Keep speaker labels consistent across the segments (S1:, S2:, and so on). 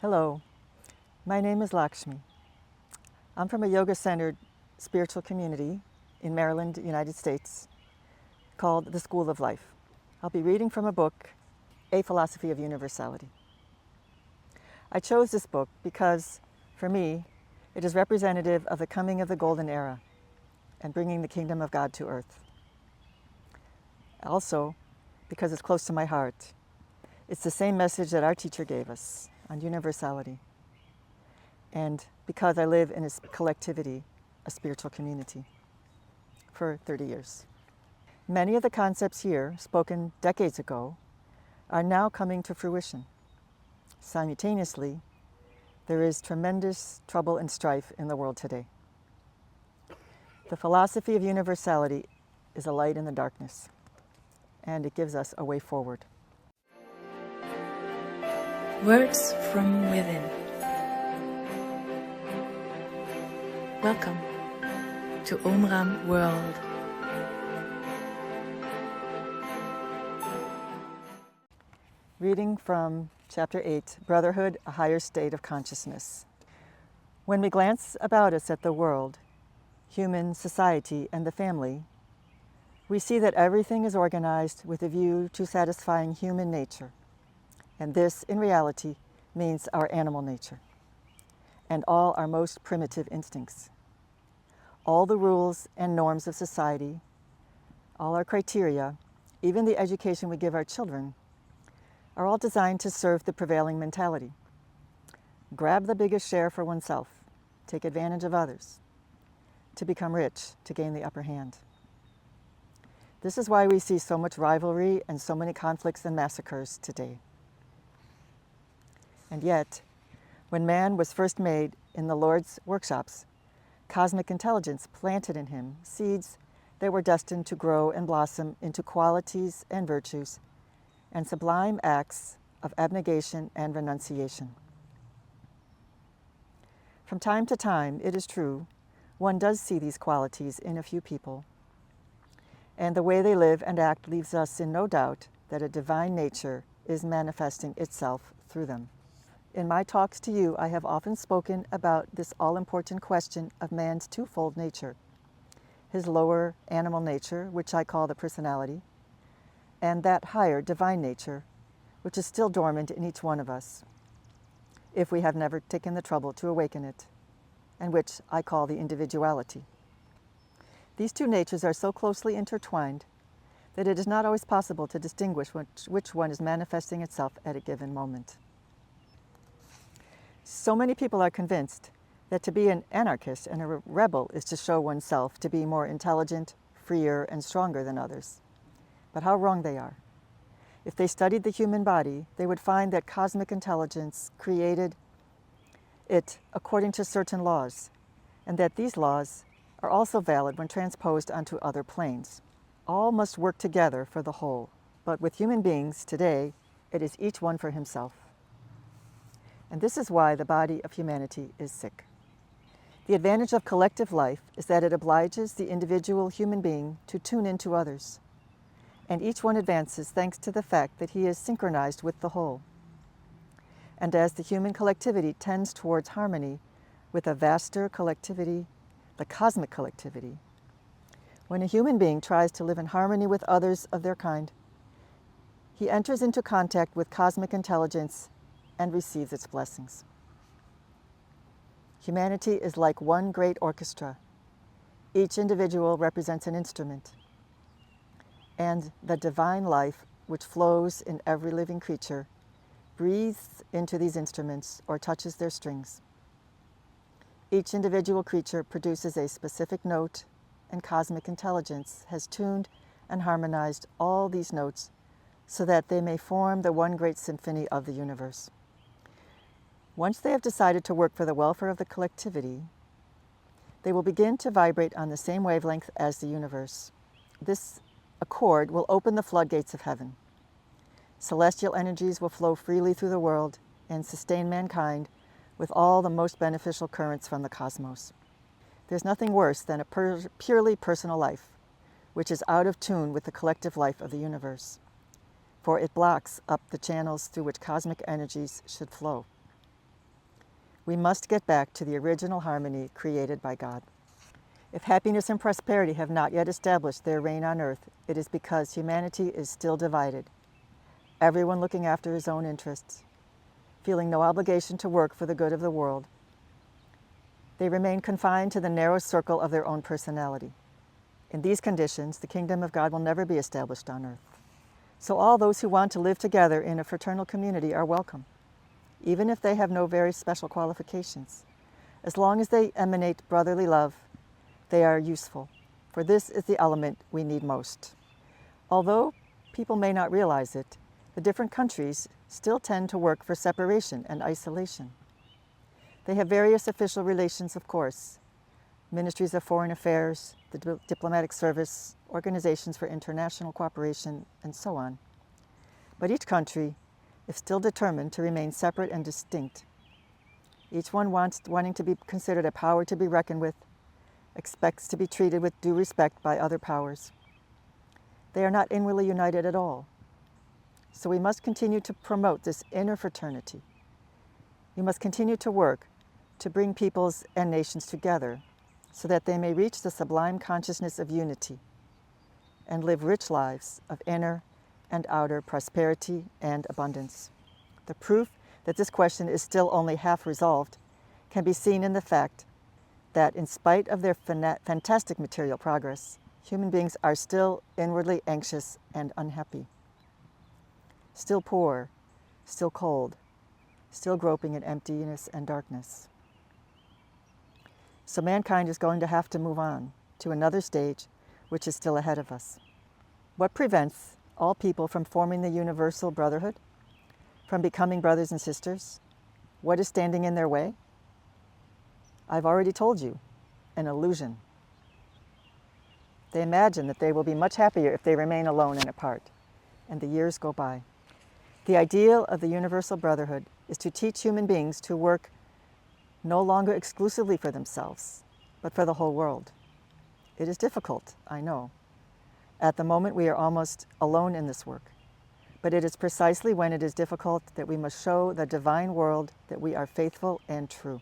S1: Hello, my name is Lakshmi. I'm from a yoga-centered spiritual community in Maryland, United States, called the School of Life. I'll be reading from a book, A Philosophy of Universality. I chose this book because, for me, it is representative of the coming of the Golden Era and bringing the kingdom of God to earth. Also, because it's close to my heart. It's the same message that our teacher gave us on universality. And because I live in a collectivity, a spiritual community, for 30 years. Many of the concepts here, spoken decades ago, are now coming to fruition. Simultaneously, there is tremendous trouble and strife in the world today. The philosophy of universality is a light in the darkness, and it gives us a way forward.
S2: Words from within. Welcome to Omraam World.
S1: Reading from Chapter 8, Brotherhood, a Higher State of Consciousness. When we glance about us at the world, human society, and the family, we see that everything is organized with a view to satisfying human nature. And this, in reality, means our animal nature and all our most primitive instincts. All the rules and norms of society, all our criteria, even the education we give our children, are all designed to serve the prevailing mentality. Grab the biggest share for oneself, take advantage of others, to become rich, to gain the upper hand. This is why we see so much rivalry and so many conflicts and massacres today. And yet, when man was first made in the Lord's workshops, cosmic intelligence planted in him seeds that were destined to grow and blossom into qualities and virtues and sublime acts of abnegation and renunciation. From time to time, it is true, one does see these qualities in a few people, and the way they live and act leaves us in no doubt that a divine nature is manifesting itself through them. In my talks to you, I have often spoken about this all-important question of man's twofold nature, his lower animal nature, which I call the personality, and that higher divine nature, which is still dormant in each one of us, if we have never taken the trouble to awaken it, and which I call the individuality. These two natures are so closely intertwined that it is not always possible to distinguish which one is manifesting itself at a given moment. So many people are convinced that to be an anarchist and a rebel is to show oneself to be more intelligent, freer, and stronger than others. But how wrong they are. If they studied the human body, they would find that cosmic intelligence created it according to certain laws, and that these laws are also valid when transposed onto other planes. All must work together for the whole, but with human beings today, it is each one for himself. And this is why the body of humanity is sick. The advantage of collective life is that it obliges the individual human being to tune into others, and each one advances thanks to the fact that he is synchronized with the whole. And as the human collectivity tends towards harmony with a vaster collectivity, the cosmic collectivity, when a human being tries to live in harmony with others of their kind, he enters into contact with cosmic intelligence and receives its blessings. Humanity is like one great orchestra. Each individual represents an instrument, and the divine life which flows in every living creature breathes into these instruments or touches their strings. Each individual creature produces a specific note, and cosmic intelligence has tuned and harmonized all these notes so that they may form the one great symphony of the universe. Once they have decided to work for the welfare of the collectivity, they will begin to vibrate on the same wavelength as the universe. This accord will open the floodgates of heaven. Celestial energies will flow freely through the world and sustain mankind with all the most beneficial currents from the cosmos. There's nothing worse than a purely personal life, which is out of tune with the collective life of the universe, for it blocks up the channels through which cosmic energies should flow. We must get back to the original harmony created by God. If happiness and prosperity have not yet established their reign on earth, it is because humanity is still divided, everyone looking after his own interests, feeling no obligation to work for the good of the world. They remain confined to the narrow circle of their own personality. In these conditions, the kingdom of God will never be established on earth. So all those who want to live together in a fraternal community are welcome, even if they have no very special qualifications. As long as they emanate brotherly love, they are useful, for this is the element we need most. Although people may not realize it, the different countries still tend to work for separation and isolation. They have various official relations, of course, ministries of foreign affairs, the diplomatic service, organizations for international cooperation, and so on. But each country is still determined to remain separate and distinct. Each one wanting to be considered a power to be reckoned with, expects to be treated with due respect by other powers. They are not inwardly united at all. So we must continue to promote this inner fraternity. We must continue to work to bring peoples and nations together so that they may reach the sublime consciousness of unity and live rich lives of inner and outer prosperity and abundance. The proof that this question is still only half resolved can be seen in the fact that in spite of their fantastic material progress, human beings are still inwardly anxious and unhappy, still poor, still cold, still groping in emptiness and darkness. So mankind is going to have to move on to another stage which is still ahead of us. What prevents all people from forming the universal brotherhood, from becoming brothers and sisters? What is standing in their way? I've already told you, an illusion. They imagine that they will be much happier if they remain alone and apart, and the years go by. The ideal of the universal brotherhood is to teach human beings to work no longer exclusively for themselves, but for the whole world. It is difficult, I know. At the moment, we are almost alone in this work. But it is precisely when it is difficult that we must show the divine world that we are faithful and true.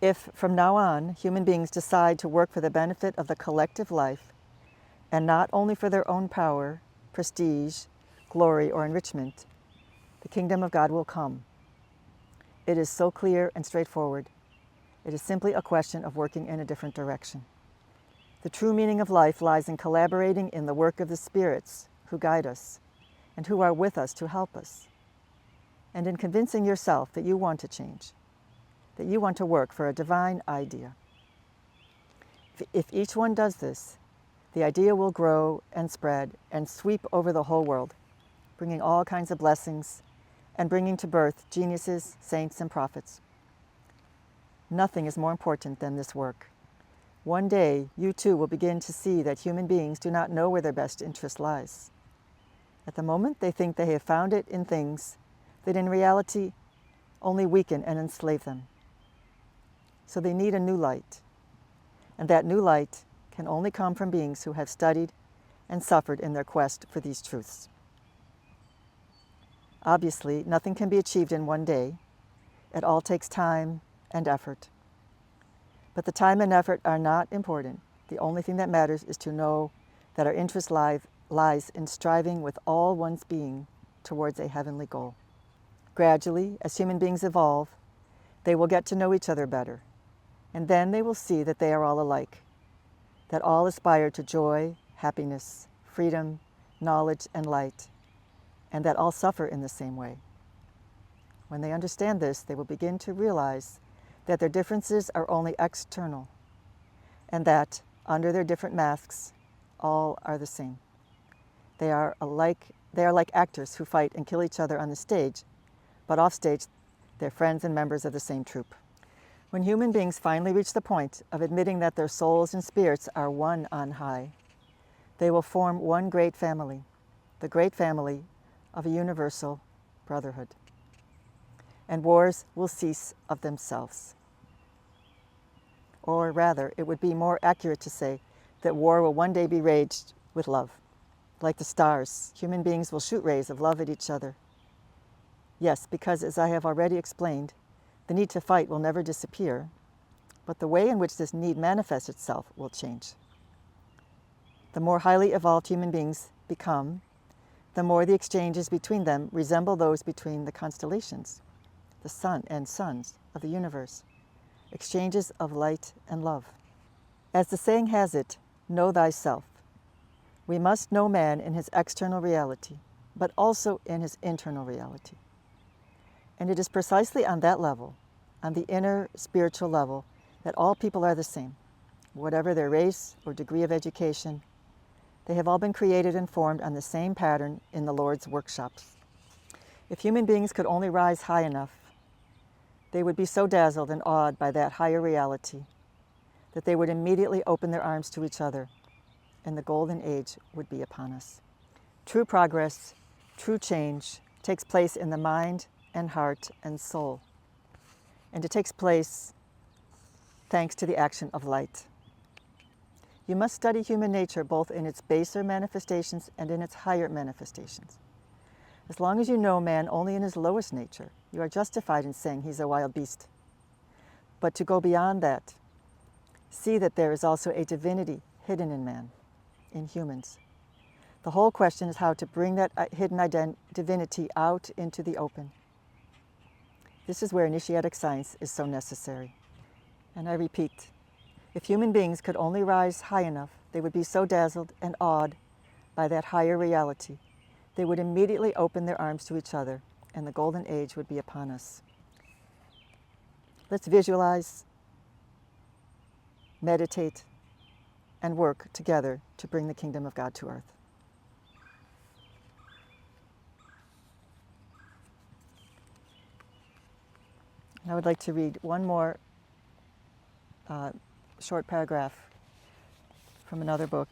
S1: If, from now on, human beings decide to work for the benefit of the collective life, and not only for their own power, prestige, glory, or enrichment, the kingdom of God will come. It is so clear and straightforward. It is simply a question of working in a different direction. The true meaning of life lies in collaborating in the work of the spirits who guide us and who are with us to help us, and in convincing yourself that you want to change, that you want to work for a divine idea. If each one does this, the idea will grow and spread and sweep over the whole world, bringing all kinds of blessings and bringing to birth geniuses, saints, and prophets. Nothing is more important than this work. One day, you too will begin to see that human beings do not know where their best interest lies. At the moment, they think they have found it in things that in reality only weaken and enslave them. So they need a new light. And that new light can only come from beings who have studied and suffered in their quest for these truths. Obviously, nothing can be achieved in one day. It all takes time and effort. But the time and effort are not important. The only thing that matters is to know that our interest lies in striving with all one's being towards a heavenly goal. Gradually, as human beings evolve, they will get to know each other better, and then they will see that they are all alike, that all aspire to joy, happiness, freedom, knowledge, and light, and that all suffer in the same way. When they understand this, they will begin to realize that their differences are only external, and that, under their different masks, all are the same. They are like actors who fight and kill each other on the stage, but off stage, they're friends and members of the same troupe. When human beings finally reach the point of admitting that their souls and spirits are one on high, they will form one great family, the great family of a universal brotherhood. And wars will cease of themselves. Or rather, it would be more accurate to say that war will one day be waged with love. Like the stars, human beings will shoot rays of love at each other. Yes, because as I have already explained, The need to fight will never disappear, but the way in which this need manifests itself will change. The more highly evolved human beings become, the more the exchanges between them resemble those between the constellations, the sun and suns of the universe, exchanges of light and love. As the saying has it, know thyself. We must know man in his external reality, but also in his internal reality. And it is precisely on that level, on the inner spiritual level, that all people are the same. Whatever their race or degree of education, they have all been created and formed on the same pattern in the Lord's workshops. If human beings could only rise high enough, they would be so dazzled and awed by that higher reality that they would immediately open their arms to each other, and the golden age would be upon us. True progress, true change takes place in the mind and heart and soul, and it takes place thanks to the action of light. You must study human nature both in its baser manifestations and in its higher manifestations. As long as you know man only in his lowest nature, you are justified in saying he's a wild beast. But to go beyond that, see that there is also a divinity hidden in man, in humans. The whole question is how to bring that hidden divinity out into the open. This is where initiatic science is so necessary. And I repeat, if human beings could only rise high enough, they would be so dazzled and awed by that higher reality, they would immediately open their arms to each other, and the golden age would be upon us. Let's visualize, meditate, and work together to bring the kingdom of God to earth. I would like to read one more short paragraph from another book,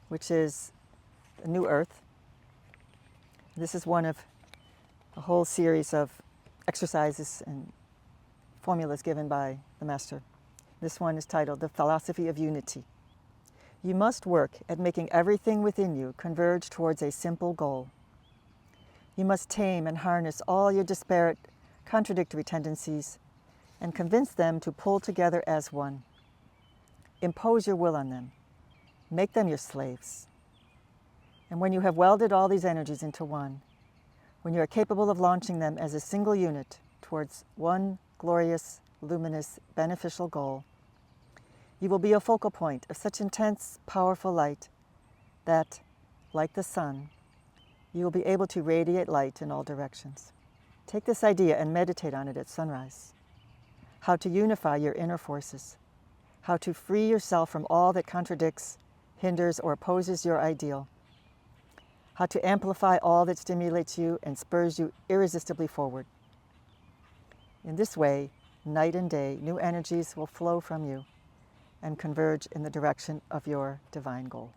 S1: which is A New Earth. This is one of a whole series of exercises and formulas given by the Master. This one is titled The Philosophy of Unity. You must work at making everything within you converge towards a simple goal. You must tame and harness all your disparate, contradictory tendencies and convince them to pull together as one. Impose your will on them. Make them your slaves. And when you have welded all these energies into one, when you are capable of launching them as a single unit towards one glorious, luminous, beneficial goal, you will be a focal point of such intense, powerful light that, like the sun, you will be able to radiate light in all directions. Take this idea and meditate on it at sunrise. How to unify your inner forces, how to free yourself from all that contradicts, hinders, or opposes your ideal, how to amplify all that stimulates you and spurs you irresistibly forward. In this way, night and day, new energies will flow from you and converge in the direction of your divine goal.